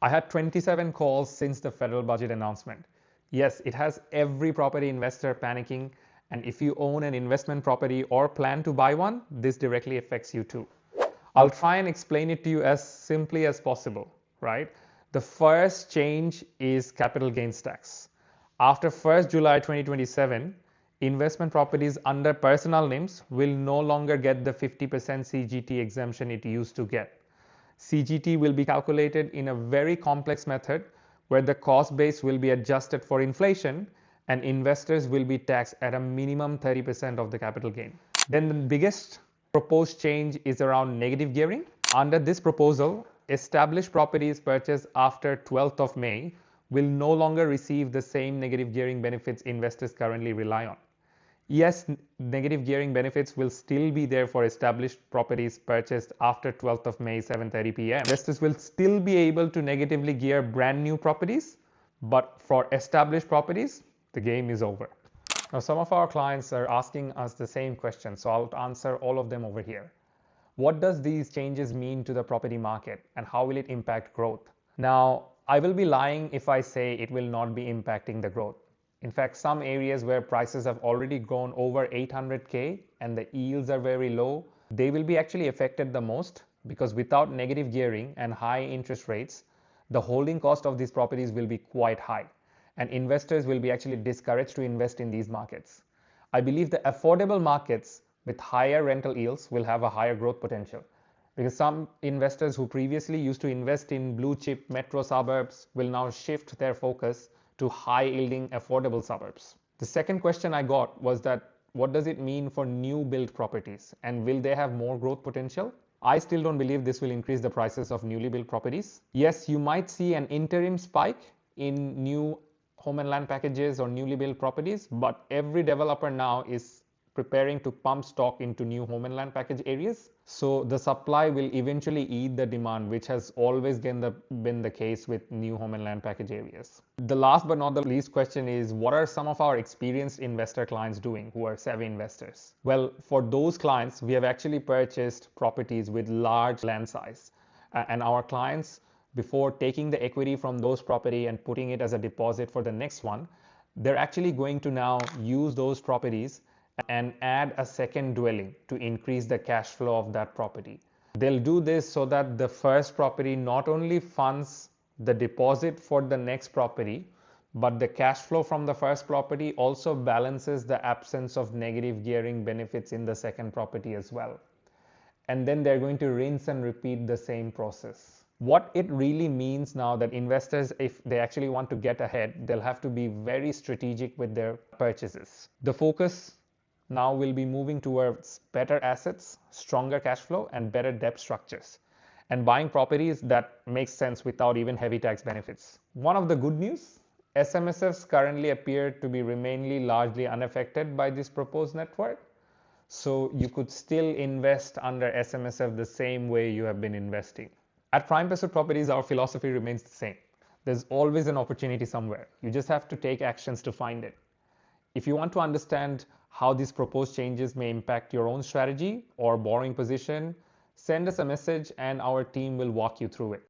I had 27 calls since the federal budget announcement. Yes, it has every property investor panicking, and if you own an investment property or plan to buy one, this directly affects you too. I'll try and explain it to you as simply as possible, right? The first change is capital gains tax. After 1st July 2027, investment properties under personal names will no longer get the 50% CGT exemption it used to get. CGT will be calculated in a very complex method where the cost base will be adjusted for inflation and investors will be taxed at a minimum 30% of the capital gain. Then the biggest proposed change is around negative gearing. Under this proposal, established properties purchased after 12th of May will no longer receive the same negative gearing benefits investors currently rely on. Yes, negative gearing benefits will still be there for established properties purchased after 12th of May, 7:30 p.m. Investors will still be able to negatively gear brand new properties, but for established properties, the game is over. Now, some of our clients are asking us the same question, so I'll answer all of them over here. What does these changes mean to the property market and how will it impact growth? Now, I will be lying if I say it will not be impacting the growth. In fact, some areas where prices have already grown over 800K and the yields are very low, they will be actually affected the most because without negative gearing and high interest rates, the holding cost of these properties will be quite high and investors will be actually discouraged to invest in these markets. I believe the affordable markets with higher rental yields will have a higher growth potential because some investors who previously used to invest in blue chip metro suburbs will now shift their focus to high yielding affordable suburbs. The second question I got was that what does it mean for new build properties and will they have more growth potential? I still don't believe this will increase the prices of newly built properties. Yes, you might see an interim spike in new home and land packages or newly built properties, but every developer now is preparing to pump stock into new home and land package areas. So the supply will eventually eat the demand, which has always been the case with new home and land package areas. The last but not the least question is, what are some of our experienced investor clients doing who are savvy investors? Well, for those clients, we have actually purchased properties with large land size. And our clients, before taking the equity from those property and putting it as a deposit for the next one, they're actually going to now use those properties and add a second dwelling to increase the cash flow of that property. They'll do this so that the first property not only funds the deposit for the next property, but the cash flow from the first property also balances the absence of negative gearing benefits in the second property as well. And then they're going to rinse and repeat the same process. What it really means now that investors, if they actually want to get ahead, they'll have to be very strategic with their purchases. The focus now will be moving towards better assets, stronger cash flow, and better debt structures, and buying properties that make sense without even heavy tax benefits. One of the good news, SMSFs currently appear to be remainly largely unaffected by this proposed network. So you could still invest under SMSF the same way you have been investing. At Prime Pursuit Properties, our philosophy remains the same. There's always an opportunity somewhere. You just have to take actions to find it. If you want to understand how these proposed changes may impact your own strategy or borrowing position, send us a message and our team will walk you through it.